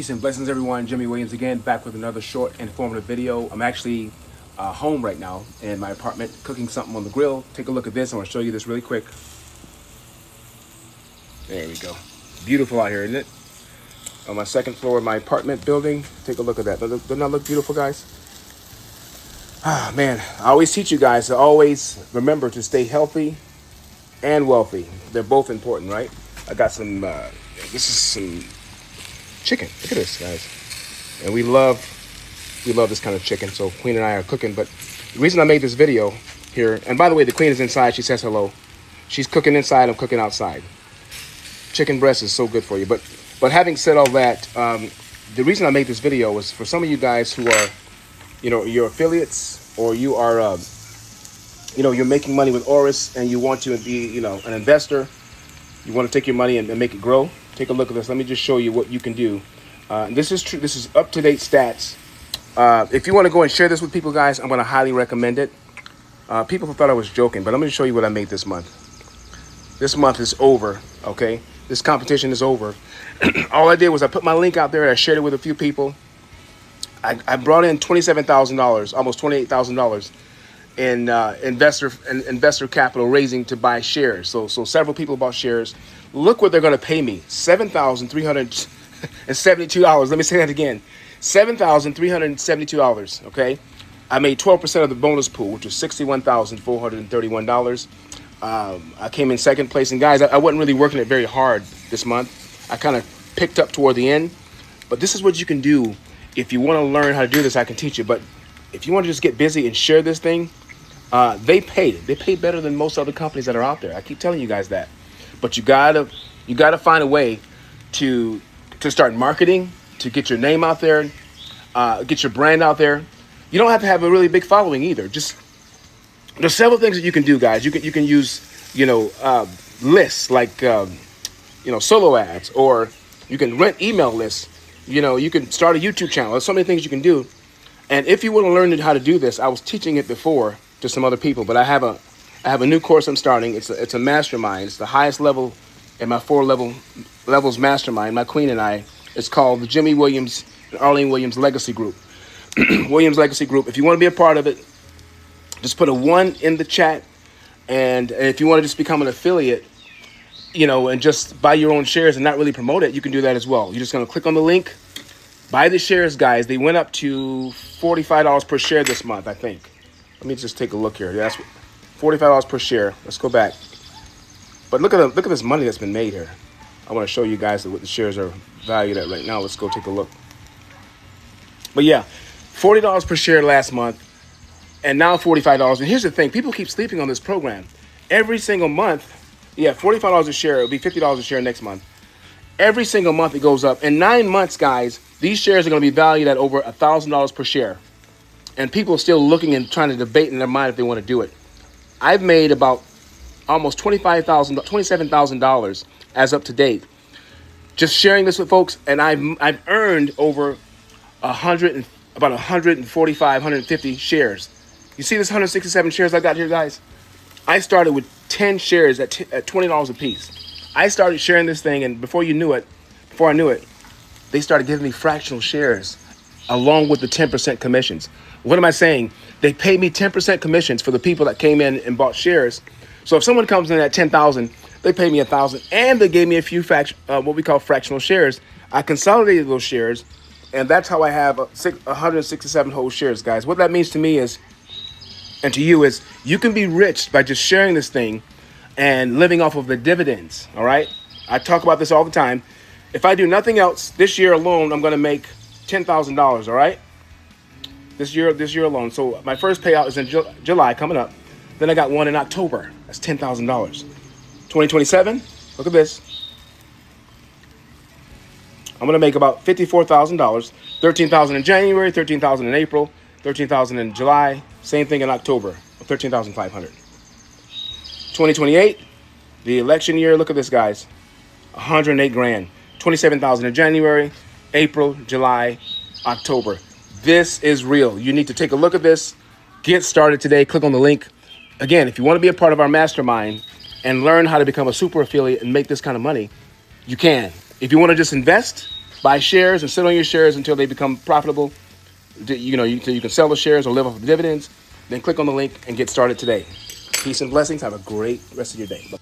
Peace and blessings, everyone. Jimmy Williams again, back with another short, informative video. I'm actually home right now in my apartment, cooking something on the grill. Take a look at this. I want to show you this really quick. There we go. Beautiful out here, isn't it? On my second floor of my apartment building. Take a look at that. Doesn't that look beautiful, guys? Ah, man, I always teach you guys to always remember to stay healthy and wealthy. They're both important, right? I got some, this is some chicken. Look at this, guys. And we love this kind of chicken. So Queen and I are cooking. But the reason I made this video here, and by the way, the Queen is inside. She says hello. She's cooking inside. I'm cooking outside. Chicken breast is so good for you. But having said all that, the reason I made this video was for some of you guys who are, you're affiliates, or you are, you're making money with Aureus and you want to be, an investor. You want to take your money and make it grow. Take a look at this. Let me just show you what you can do. This is true. This is up-to-date stats. If you want to go and share this with people, guys, I'm going to highly recommend it. People thought I was joking, but I'm going to show you what I made this month. This month is over, okay? This competition is over. All I did was I put my link out there. I shared it with a few people. I brought in $27,000, almost $28,000 in investor capital raising to buy shares. So several people bought shares. Look what they're going to pay me, $7,372. Let me say that again, $7,372, okay? I made 12% of the bonus pool, which was $61,431. I came in second place. And guys, I wasn't really working it very hard this month. I kind of picked up toward the end. But this is what you can do. If you want to learn how to do this, I can teach you. But if you want to just get busy and share this thing, they pay better than most other companies that are out there. I keep telling you guys that. But you gotta find a way to start marketing, to get your name out there, get your brand out there. You don't have to have a really big following either. Just there's several things that you can do, guys. You can use lists like solo ads, or you can rent email lists. You can start a YouTube channel. There's so many things you can do. And if you want to learn how to do this, I was teaching it before to some other people, but I have a new course I'm starting. It's a mastermind. It's the highest level in my 4 levels mastermind. My Queen and I. It's called the Jimmy Williams and Arlene Williams Legacy Group. Williams Legacy Group. If you want to be a part of it, just put a 1 in the chat. And if you want to just become an affiliate, and just buy your own shares and not really promote it, you can do that as well. You're just going to click on the link, buy the shares, guys. They went up to $45 per share this month, I think. Let me just take a look here. That's $45 per share. Let's go back. But look at this money that's been made here. I want to show you guys what the shares are valued at right now. Let's go take a look. But yeah, $40 per share last month, and now $45. And here's the thing: people keep sleeping on this program. Every single month, $45 a share. It'll be $50 a share next month. Every single month it goes up. In 9 months, guys, these shares are going to be valued at over $1,000 per share. And people are still looking and trying to debate in their mind if they want to do it. I've made about almost $27,000 as up to date, just sharing this with folks, and I've earned over about 145, 150 shares. You see this 167 shares I got here, guys? I started with 10 shares at $20 a piece. I started sharing this thing, and before I knew it, they started giving me fractional shares along with the 10% commissions. What am I saying? They pay me 10% commissions for the people that came in and bought shares. So if someone comes in at 10,000, they pay me 1,000, and they gave me a few what we call fractional shares. I consolidated those shares, and that's how I have 167 whole shares, guys. What that means to me is, and to you, is you can be rich by just sharing this thing and living off of the dividends. All right, I talk about this all the time. If I do nothing else this year alone, I'm going to make $10,000. All right. This year alone. So my first payout is in July coming up. Then I got one in October. That's $10,000. 2027. Look at this. I'm going to make about $54,000. $13,000 in January, $13,000 in April, $13,000 in July. Same thing in October. $13,500. 2028, the election year. Look at this, guys. 108 grand. 27,000 in January, April, July, October. This is real. You need to take a look at this. Get started today. Click on the link. Again, if you want to be a part of our mastermind and learn how to become a super affiliate and make this kind of money, you can. If you want to just invest, buy shares and sit on your shares until they become profitable. You know, so you can sell the shares or live off the dividends. Then click on the link and get started today. Peace and blessings. Have a great rest of your day. Bye.